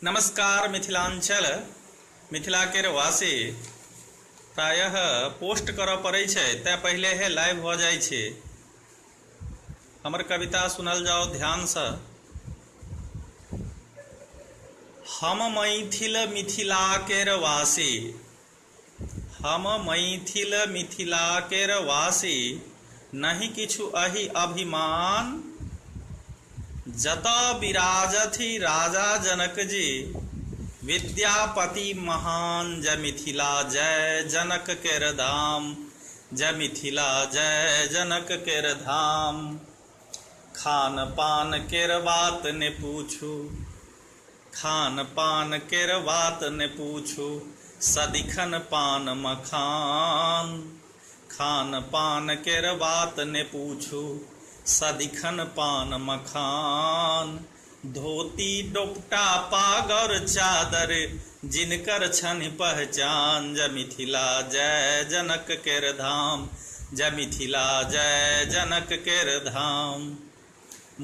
नमस्कार मिथिलांचल मिथिला के वासी प्रायः पोस्ट करऽ पड़ै छै तै पहिले हे लाइव हो जाइ छै। हमर कविता सुनल जाओ ध्यान से। हम मैथिल मिथिला केर वासी, हम मैथिल मिथिला केर वासी, नहीं किछु अहि अभिमान। जतऽ विराजथि राजा जनक जी, विद्यापति महान। जय मिथिला जय जनक केर धाम, जय मिथिला जय जनक केर धाम। खान पान केर बात ने पूछू, खान पान केर बात ने पूछू, सदिखन पान मखान। खान पान केर बात ने पूछू, सदिखन पान मखान। धोती दोपटा पागर चादर, जिनकर छनि पहचान। जय मिथिला जय जनक केर धाम, जय मिथिला जय जनक केर धाम।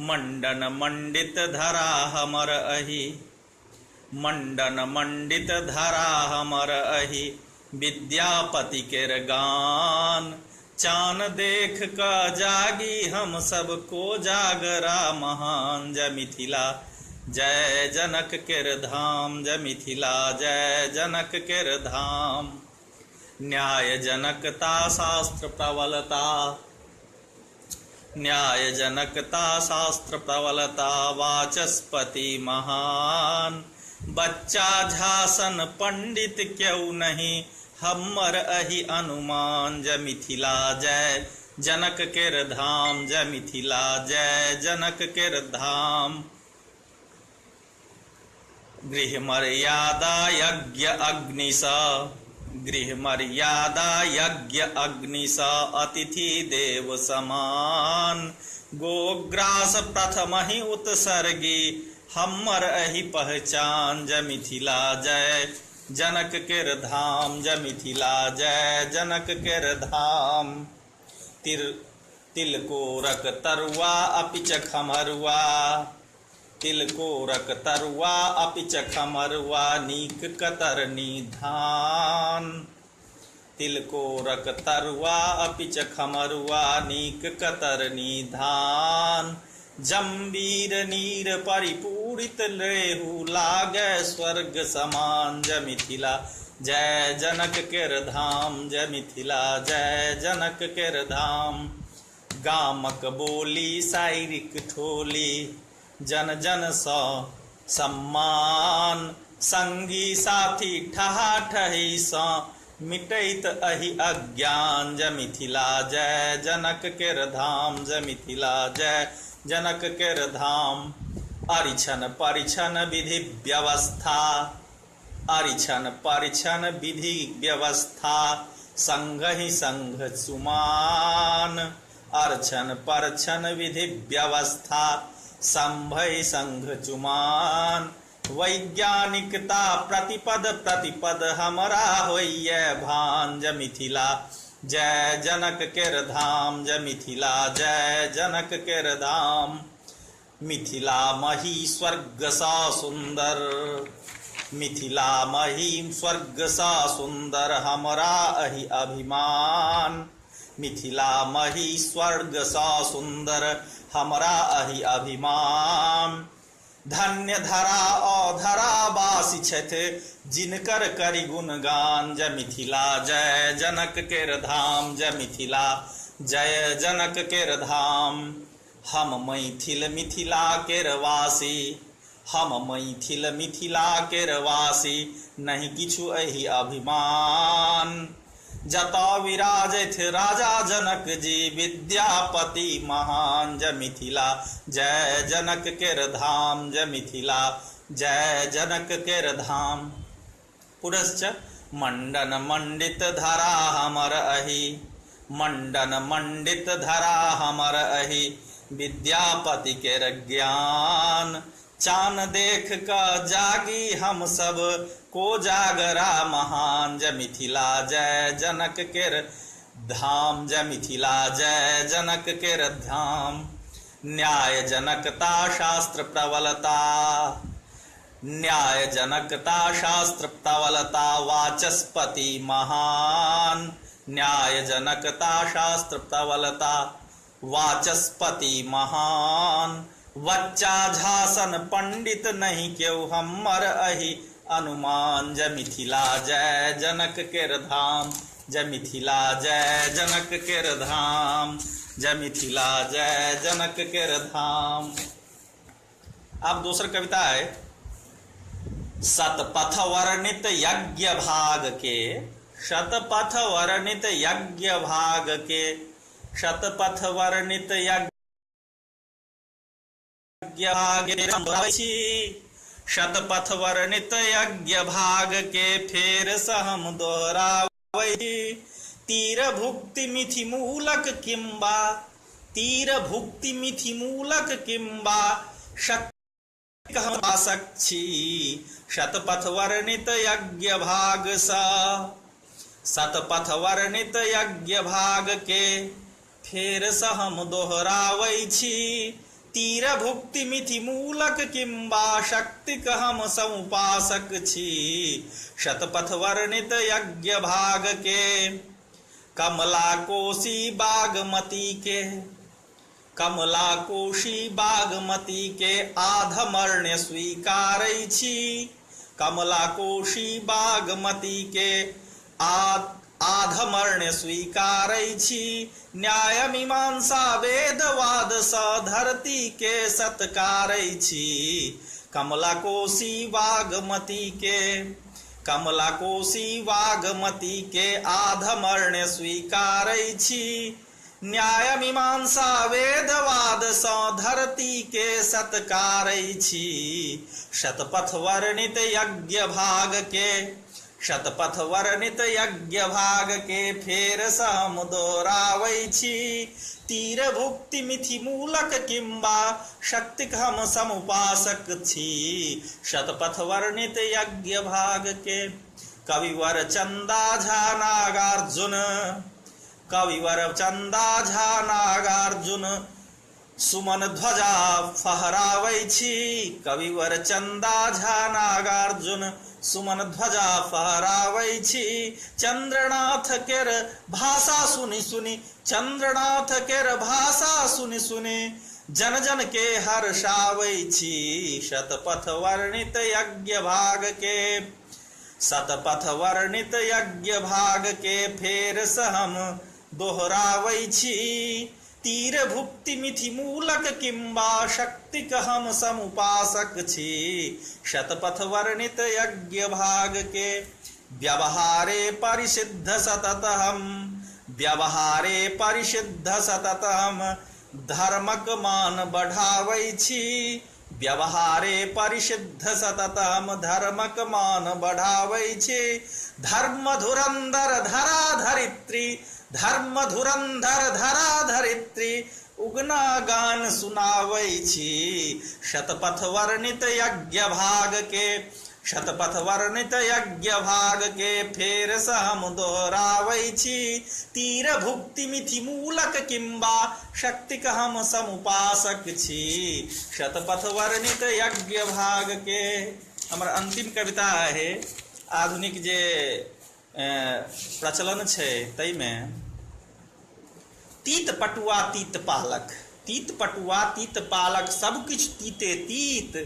मंडन मंडित धरा हमर अहि, मंडन मंडित धरा हमर अहि, विद्यापति केर गान। चान देख का जागी हम सबको जागरा महान। जय मिथिला जय जनक केर धाम, जय मिथिला जय जनक केर धाम। न्याय जनकता शास्त्र प्रबलता, न्याय जनकता शास्त्र प्रबलता, वाचस्पति महान। बच्चा झासन पंडित क्यों नहीं, हमर अहि अनुमान। जय मिथिला जय जनक केर धाम, जय मिथिला जय जनक केर धाम। गृह मर्यादा यज्ञ अग्निश, गृह मर्यादा यज्ञ अग्निश, अतिथि देव समान। गोग्रास प्रथम ही उत्सर्गी, हमर अहि पहचान। जय मिथिला जय जनक केर धाम, जय मिथिला जय जनक केर धाम। तिलकोरक तरुआ अपि च खमरुआ, तिलकोरक तरुआ अपि च खमरुआ, नीक कतरनी धान। तिलकोरक तरुआ अपि च खमरुआ, नीक कतरनी धान। जम्बीर नीर परिपूरित रेहू, लागे स्वर्ग समान। जय मिथिला जय जनक केर धाम, जय मिथिला जय जनक केर धाम। गामक बोली शायरिक ठोली, जन जन सँ सम्मान। संगी साथी ठहाठही सँ, मिटैत अहि अज्ञान। जय मिथिला जय जनक केर धाम, जय मिथिला जय जनक केर धाम। अरिछन परिछन विधि व्यवस्था, अरिछन परिछन विधि व्यवस्था, संग ही संग सुमान। अर्चन परछन विधि व्यवस्था, संभय संघ चुमान। वैज्ञानिकता प्रतिपद प्रतिपद, हमरा होइए भान। जय मिथिला जय जनक केर धाम, जय मिथिला जय जनक केर धाम। मिथिला मही स्वर्ग सा सुंदर, मिथिला मही स्वर्ग सा सुंदर, हमरा अहि अभिमान। मिथिला मही स्वर्ग सा सुंदर, हमरा अहि अभिमान। धन्य धरा अधरा बासी छथि, जिनकर करि गुणगान। जय मिथिला जय जनक केर धाम, जय मिथिला जय जनक केर धाम। हम मैथिल मिथिला केर वासी, हम मैथिल मिथिला केर वासी, नहीं किछु अहि अभिमान। जतऽ विराजथि राजा जनक जी, विद्यापति महान। जय मिथिला जय जनक केर धाम, जय मिथिला जय जनक केर धाम। पुरश्च मंडन मंडित धरा हमर अहि, मंडन मंडित धरा हमर अहि, विद्यापति केर ज्ञान। चान देख का जागी हम सब को जागरा महान। जय मिथिला जय जनक केर धाम, जय मिथिला जय जनक केर धाम। न्याय जनकता शास्त्र प्रबलता, न्याय जनकता शास्त्र प्रवलता वाचस्पति महान। न्याय जनकता शास्त्र प्रवलता वाचस्पति महान। वच्चा झासन पंडित नहीं क्यों हमर अहि अनुमान। जय मिथिला जय जनक केर धाम, जय मिथिला जय जनक केर धाम, जय मिथिला जय जनक केर धाम। अब दूसरी कविता है शतपथ वर्णित यज्ञ भाग के। शतपथ वर्णित यज्ञ भाग के। शतपथ वर्णित यज्ञ भाग के। शतपथ वर्णित यज्ञ भाग के फेर सहम दोहरावै। तीर भुक्ति मिथि मूलक किंबा। तीर भुक्ति मिथि मूलक किंबा शक्ति। शतपथ वर्णित यज्ञ भाग सा। शतपथ वर्णित यज्ञ भाग के फेर सहम दोहरावै छी। तीर भुक्ति मिथि मूलक किंबा शक्ति कहम समुपासक छी। शतपथ वर्णित यज्ञ भाग के कमला कोशी बागमती के। कमला कोशी बागमती के आधमर्ण्य स्वीकारै छी। कमला कोशी बागमती के आधमर्ण्य स्वीकारै छी। न्याय मीमांसा वेदवाद स धरती के सत्कारै छी। कमला कोशी बागमती के। कमला कोशी बागमती के आधमर्ण्य स्वीकारै छी। न्याय मीमांसा वेदवाद स धरती के सत्कारै छी। शतपथ वर्णित यज्ञ भाग के। शतपथ वर्णित यज्ञ भाग के फेर सहम दोहरावै छी। तीर भुक्ति मिथि मूलक किंबा शक्ति हम समुपासक छी। शतपथ वर्णित यज्ञ भाग के कविवर चंदा झा नागार्जुन। कविवर चंदा झा नागार्जुन सुमन ध्वजा फहरावै छी। कविवर चंदा झा नागार्जुन सुमन ध्वजा फहरावै छी। चंद्रनाथ केर भाषा सुनि सुनि। चंद्रनाथ केर भाषा सुनि सुनि जन जन के हर्षावै छी। शतपथ वर्णित यज्ञ भाग के। शतपथ वर्णित यज्ञ भाग के फेर सहम दोहरावै छी। तीर भुक्ति मिथि मूलक किंबा शक्ति कहम समुपासक छी। शतपथ वर्णित यज्ञ भाग के व्यवहारे परिसिद्ध सततम। व्यवहारे परिसिद्ध सततम धर्मक मान बढ़ावै छी। व्यवहारे परिसिद्ध सततम धर्मक मान बढ़ावै छी। धर्म धुरंधर धरा धरित्री। धर्म धुरंधर धरा धरित्री उगना गान सुनावै छी। शतपथ वर्णित यज्ञ भाग के। शतपथ वर्णित यज्ञ भाग के फेर सहम दोहरावै छी। तीर भुक्ति मिथि मूलक किंबा शक्ति कहम समुपासक छी। शतपथ वर्णित यज्ञ भाग के हमर अंतिम कविता है। आधुनिक जे प्रचलन छै तैमे तीत पटुआ तीत पालक। तीत पटुआ तीत पालक सब किछ तीते तीत।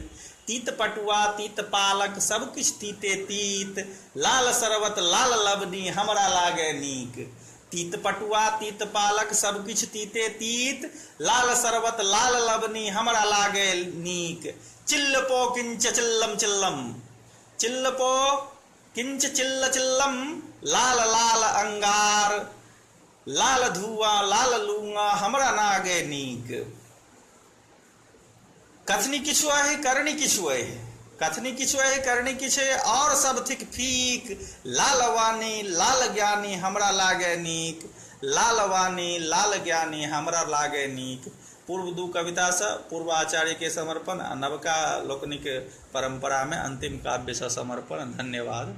तीत पटुआ तीत पालक सब किछ तीते तीत। लाल सरबत लाल लबनी हमरा लागे नीक। तीत पटुआ तीत पालक सब किछ तीते तीत। लाल सरबत लाल लबनी हमरा लागे नीक। चिल्लपो किंच चिल्लम चिल्लम। चिल्लपो किंच चिल्ल चिल्लम लाल लाल अंगार। लाल धुआं लाल लूंगा हमरा नागे नीक। कथनी किछु है करनी किछु है। कथनी किछु है करनी किछु है और सब थिक फीक। लाल वाणी लाल ज्ञानी हमरा लागे नीक। लाल वाणी लाल ज्ञानी हमरा लागे नीक। पूर्व दू कविता से पूर्वाचार्य के समर्पण आ नवका लोकनिक परंपरा में अंतिम काव्य से समर्पण। धन्यवाद।